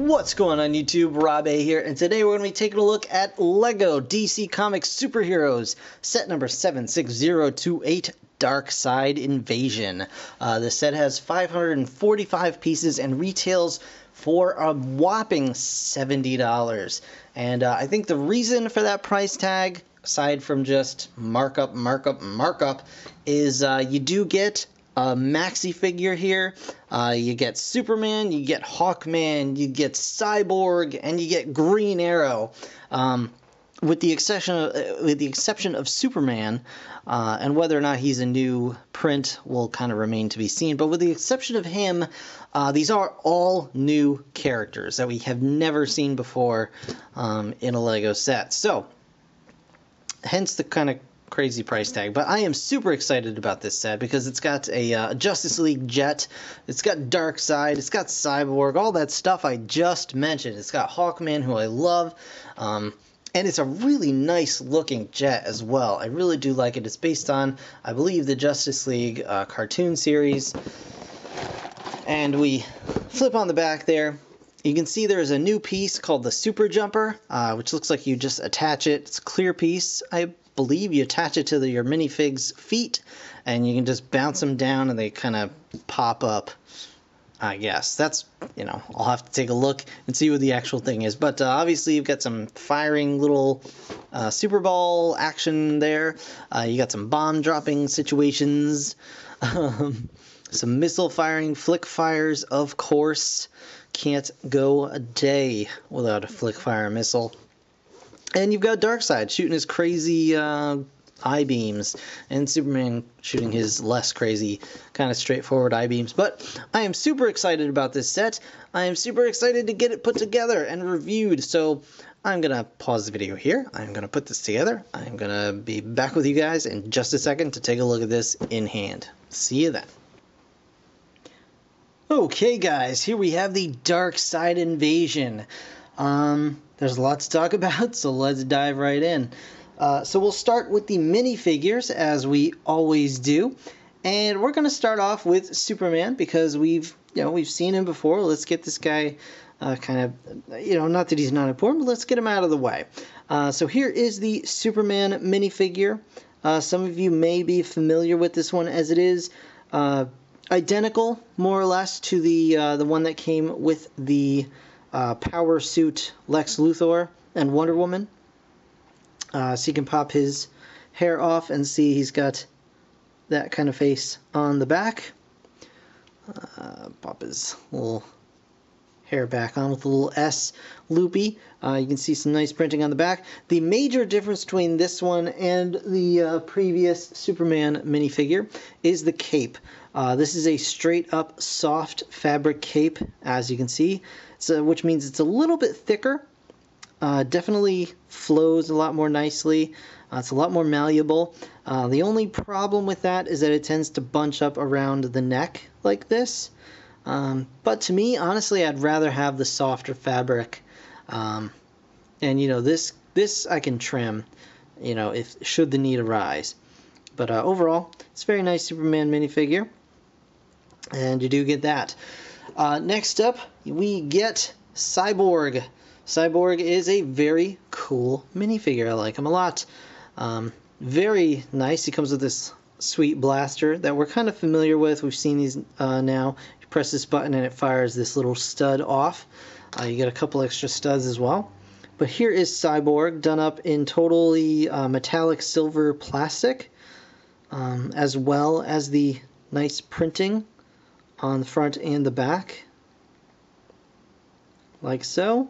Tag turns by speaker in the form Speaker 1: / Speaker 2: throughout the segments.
Speaker 1: What's going on YouTube? Rob A here, and today we're going to be taking a look at LEGO DC Comics Superheroes, set number 76028, Darkseid Invasion. This set has 545 pieces and retails for a whopping $70. And I think the reason for that price tag, aside from just markup, is you do get a maxi figure here. You get Superman, you get Hawkman, you get Cyborg, and you get Green Arrow. With the exception of Superman, and whether or not he's a new print will kind of remain to be seen. But with the exception of him, these are all new characters that we have never seen before in a LEGO set. So, hence the kind of crazy price tag. But I am super excited about this set because it's got a Justice League jet, it's got Darkseid, it's got Cyborg, all that stuff I just mentioned. It's got Hawkman, who I love, and it's a really nice looking jet as well. I really do like it. It's based on, I believe, the Justice League cartoon series. And we flip on the back there. You can see there's a new piece called the Super Jumper, which looks like you just attach it. It's a clear piece. I believe you attach it to your minifig's feet, and you can just bounce them down and they kind of pop up, I guess. That's, you know, I'll have to take a look and see what the actual thing is. But obviously you've got some firing little Super Ball action there. You got some bomb dropping situations. Some missile firing, flick fires, of course. Can't go a day without a flick fire missile. And you've got Darkseid shooting his crazy I-beams, and Superman shooting his less crazy, kind of straightforward I-beams. But I am super excited about this set. I am super excited to get it put together and reviewed. So I'm going to pause the video here. I'm going to put this together. I'm going to be back with you guys in just a second to take a look at this in hand. See you then. Okay guys, here we have the Darkseid Invasion. There's a lot to talk about, so let's dive right in. So we'll start with the minifigures, as we always do. And we're going to start off with Superman, because we've seen him before. Let's get this guy kind of, not that he's not important, but let's get him out of the way. So here is the Superman minifigure. Some of you may be familiar with this one, as it is identical, more or less, to the one that came with the power suit Lex Luthor and Wonder Woman. So you can pop his hair off and see he's got that kind of face on the back. Pop his little hair back on with a little S loopy. You can see some nice printing on the back. The major difference between this one and the previous Superman minifigure is the cape. This is a straight up soft fabric cape, as you can see, which means it's a little bit thicker. Definitely flows a lot more nicely. It's a lot more malleable. The only problem with that is that it tends to bunch up around the neck like this. But to me, honestly, I'd rather have the softer fabric. And this I can trim, should the need arise. But overall, it's a very nice Superman minifigure, and you do get that. Next up, we get Cyborg. Cyborg is a very cool minifigure. I like him a lot. Very nice. He comes with this sweet blaster that we're kind of familiar with. We've seen these now. You press this button and it fires this little stud off. You get a couple extra studs as well. But here is Cyborg, done up in totally metallic silver plastic, as well as the nice printing on the front and the back, like so.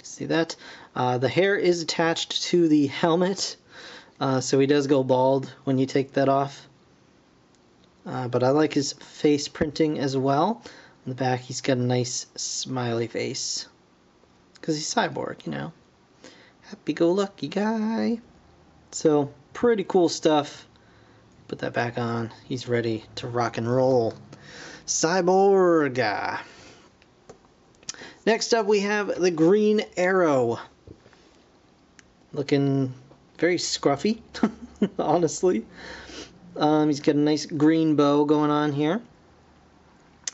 Speaker 1: See that? The hair is attached to the helmet, so he does go bald when you take that off. But I like his face printing as well. On the back, he's got a nice smiley face, because he's Cyborg, happy-go-lucky guy. So, pretty cool stuff. Put that back on. He's ready to rock and roll. Cyborg. Next up, we have the Green Arrow. Looking very scruffy, honestly. He's got a nice green bow going on here.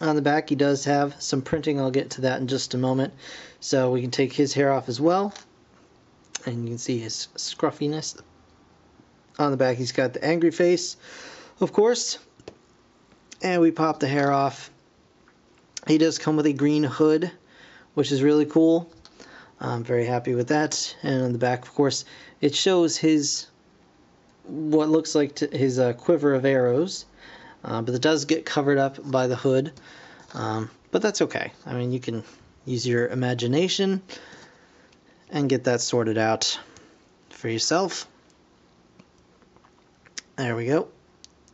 Speaker 1: On the back, he does have some printing. I'll get to that in just a moment. So we can take his hair off as well. And you can see his scruffiness. On the back, he's got the angry face, of course. And we pop the hair off. He does come with a green hood, which is really cool. I'm very happy with that. And on the back, of course, it shows his, what looks like his quiver of arrows. But it does get covered up by the hood. But that's okay. I mean, you can use your imagination and get that sorted out for yourself. There we go.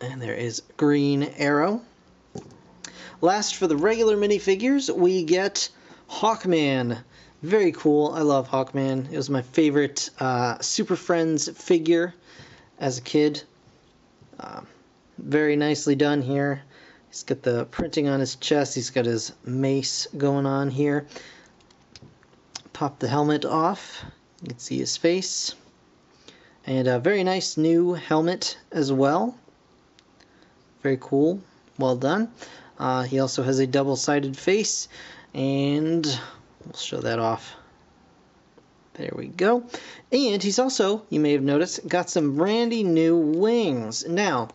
Speaker 1: And there is green arrow. Last, for the regular minifigures, we get Hawkman. Very cool. I love Hawkman. It was my favorite Super Friends figure as a kid. Very nicely done here. He's got the printing on his chest. He's got his mace going on here. Pop the helmet off. You can see his face. And a very nice new helmet as well. Very cool. Well done. He also has a double-sided face. And we'll show that off. There we go. And he's also, you may have noticed, got some brandy new wings. Now,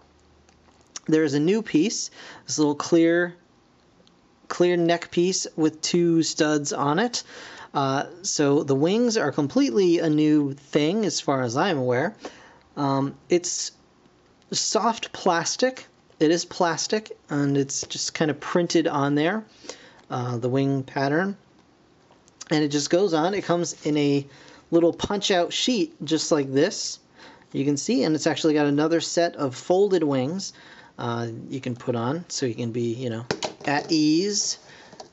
Speaker 1: there is a new piece, this little clear neck piece with 2 studs on it. So the wings are completely a new thing as far as I'm aware. It's soft plastic. It is plastic, and it's just kind of printed on there, the wing pattern. And it just goes on. It comes in a little punch-out sheet just like this, you can see, and it's actually got another set of folded wings you can put on, so you can be, you know, at ease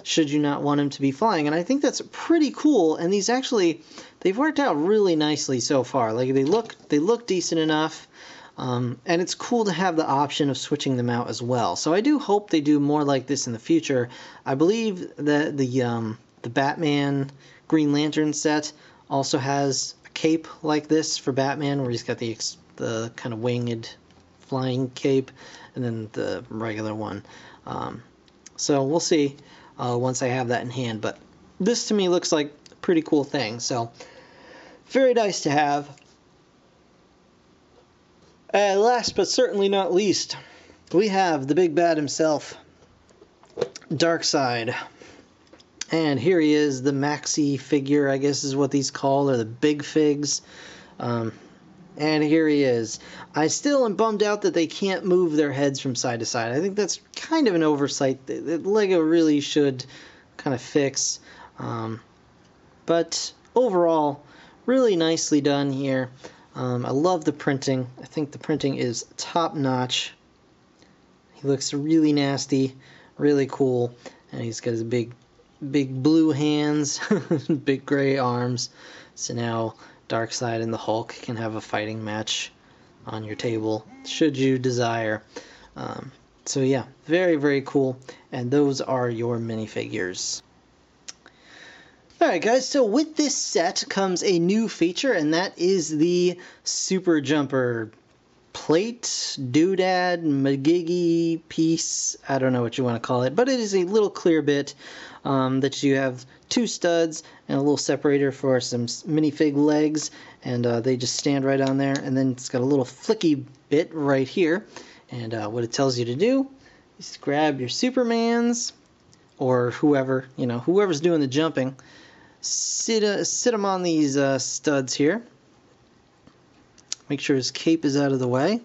Speaker 1: should you not want him to be flying. And I think that's pretty cool, and these actually, they've worked out really nicely so far. Like, they look decent enough, and it's cool to have the option of switching them out as well. So I do hope they do more like this in the future. I believe that the Batman Green Lantern set also has a cape like this for Batman, where he's got the kind of winged flying cape, and then the regular one. So we'll see once I have that in hand. But this to me looks like a pretty cool thing. So very nice to have. And last but certainly not least, we have the big bad himself, Darkseid. And here he is, the maxi figure, I guess is what these called, or the big figs. And here he is. I still am bummed out that they can't move their heads from side to side. I think that's kind of an oversight that LEGO really should kind of fix. But overall, really nicely done here. I love the printing. I think the printing is top-notch. He looks really nasty, really cool. And he's got his big blue hands, big gray arms. So now Darkseid and the Hulk can have a fighting match on your table, should you desire. So yeah, very, very cool. And those are your minifigures. Alright guys, so with this set comes a new feature, and that is the Super Jumper plate, doodad, magiggy piece, I don't know what you want to call it, but it is a little clear bit that you have 2 studs and a little separator for some minifig legs, and they just stand right on there. And then it's got a little flicky bit right here, and what it tells you to do is grab your Supermans, or whoever, you know, whoever's doing the jumping, sit them on these studs here. Make sure his cape is out of the way.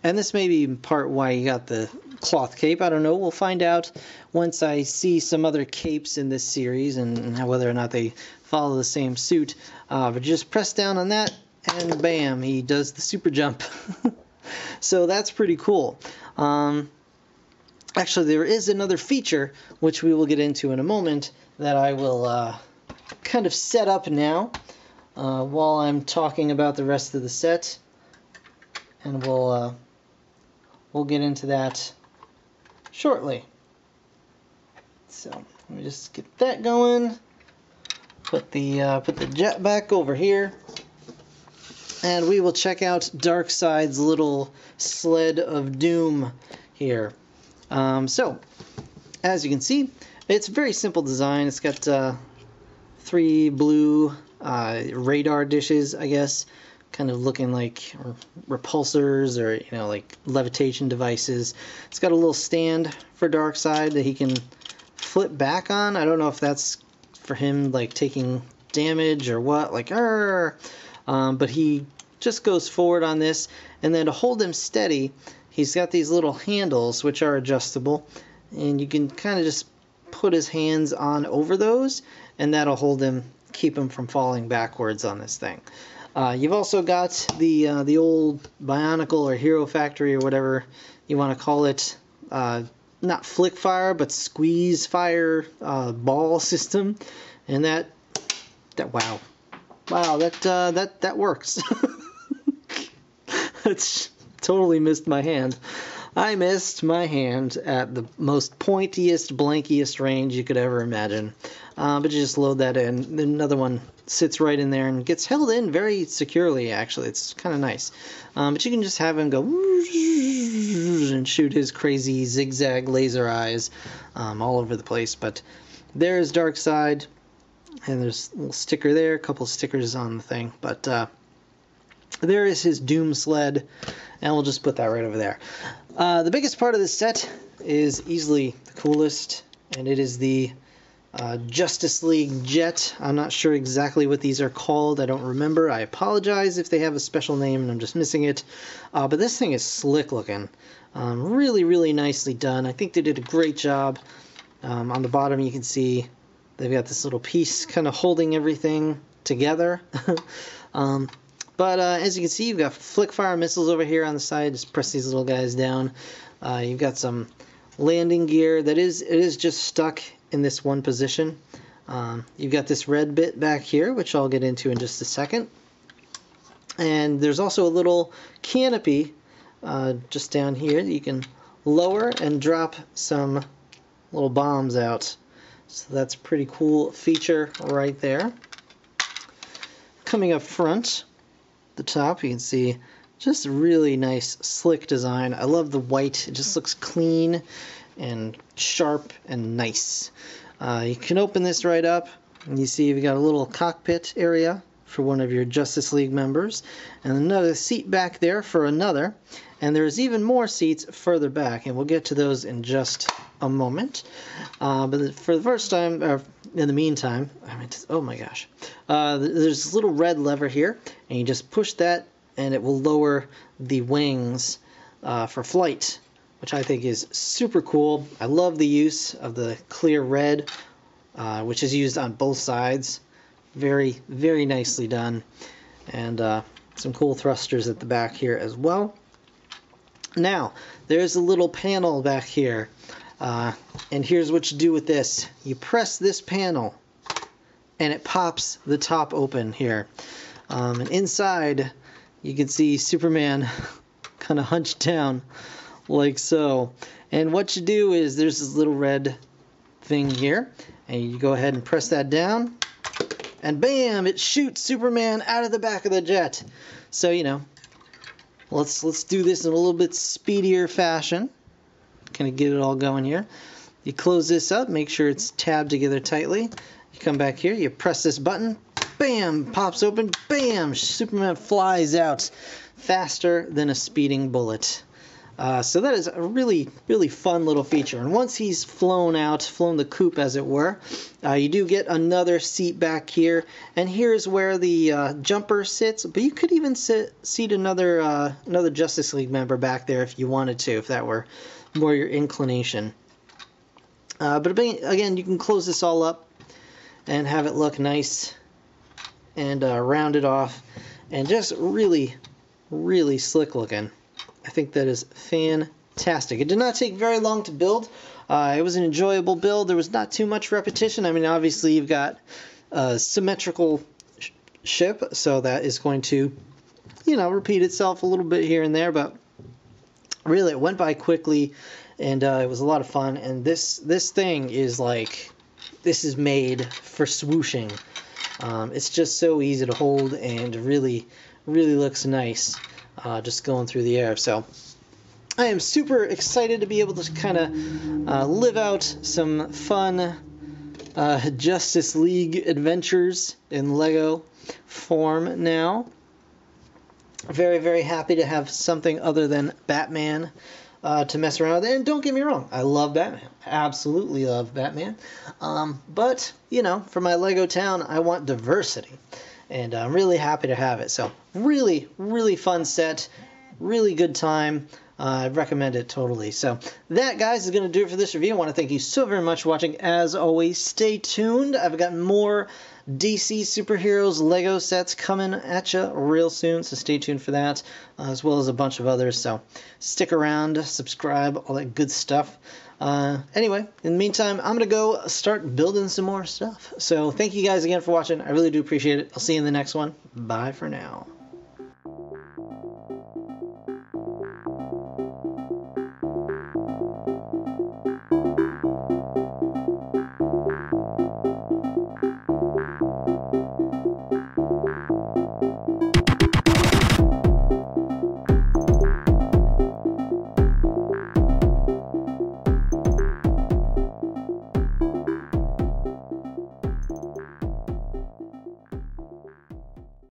Speaker 1: And this may be in part why you got the cloth cape. I don't know. We'll find out once I see some other capes in this series and whether or not they follow the same suit. But just press down on that and bam, he does the super jump. So that's pretty cool. Actually, there is another feature, which we will get into in a moment, that I will kind of set up now while I'm talking about the rest of the set. And we'll get into that shortly. So let me just get that going. Put the jet back over here, and we will check out Darkseid's little sled of doom here. So, as you can see, it's a very simple design. It's got 3 blue radar dishes, I guess, kind of looking like repulsors or, you know, like levitation devices. It's got a little stand for Darkseid that he can flip back on. I don't know if that's for him, like, taking damage or what, like, but he just goes forward on this, and then to hold him steady, he's got these little handles which are adjustable, and you can kind of just put his hands on over those, and that'll hold him, keep him from falling backwards on this thing. You've also got the old Bionicle or Hero Factory or whatever you want to call it, not flick fire but squeeze fire ball system, and that wow that works. It's totally missed my hand. I missed my hand at the most pointiest, blankiest range you could ever imagine. But you just load that in. Then another one sits right in there and gets held in very securely, actually. It's kind of nice. But you can just have him go and shoot his crazy zigzag laser eyes all over the place. But there's Darkseid, and there's a little sticker there, a couple of stickers on the thing. But there is his Doom sled, and we'll just put that right over there. The biggest part of this set is easily the coolest, and it is the Justice League jet. I'm not sure exactly what these are called. I don't remember. I apologize if they have a special name and I'm just missing it. But this thing is slick looking. Really, really nicely done. I think they did a great job. On the bottom you can see they've got this little piece kind of holding everything together. But as you can see, you've got flick fire missiles over here on the side. Just press these little guys down. You've got some landing gear that is just stuck in this one position. You've got this red bit back here, which I'll get into in just a second. And there's also a little canopy just down here that you can lower and drop some little bombs out. So that's a pretty cool feature right there. Coming up front, the top, you can see just a really nice slick design. I love the white. It just looks clean and sharp and nice. You can open this right up and you see you've got a little cockpit area for one of your Justice League members and another seat back there for another, and there's even more seats further back, and we'll get to those in just a moment. But for the first time, in the meantime, oh my gosh, there's this little red lever here, and you just push that and it will lower the wings for flight, which I think is super cool. I love the use of the clear red, which is used on both sides. Very, very nicely done. And some cool thrusters at the back here as well. Now, there's a little panel back here. And here's what you do with this. You press this panel, and it pops the top open here. And inside, you can see Superman kind of hunched down like so. And what you do is there's this little red thing here, and you go ahead and press that down, and bam, it shoots Superman out of the back of the jet. So, you know, let's do this in a little bit speedier fashion. Kind of get it all going here. You close this up, make sure it's tabbed together tightly. You come back here, you press this button, bam, pops open, bam, Superman flies out faster than a speeding bullet. So that is a really, really fun little feature. And once he's flown the coop as it were, you do get another seat back here. And here's where the jumper sits. But you could even seat another Justice League member back there if you wanted to, if that were more your inclination. But again, you can close this all up and have it look nice and rounded off. And just really, really slick looking. I think that is fantastic. It did not take very long to build. It was an enjoyable build. There was not too much repetition. I mean, obviously you've got a symmetrical ship, so that is going to, you know, repeat itself a little bit here and there, but really it went by quickly, and it was a lot of fun. And this thing is like, this is made for swooshing. It's just so easy to hold and really, really looks nice. Just going through the air. So I am super excited to be able to kind of live out some fun Justice League adventures in Lego form now. Very, very happy to have something other than Batman to mess around with. And don't get me wrong, I love Batman. Absolutely love Batman. But, you know, for my Lego town, I want diversity. And I'm really happy to have it. So, really, really fun set. Really good time. I recommend it totally. So that, guys, is going to do it for this review. I want to thank you so very much for watching. As always, stay tuned. I've got more DC superheroes Lego sets coming at you real soon, so stay tuned for that, as well as a bunch of others. So stick around, subscribe, all that good stuff. Anyway, in the meantime, I'm going to go start building some more stuff. So thank you guys again for watching. I really do appreciate it. I'll see you in the next one. Bye for now.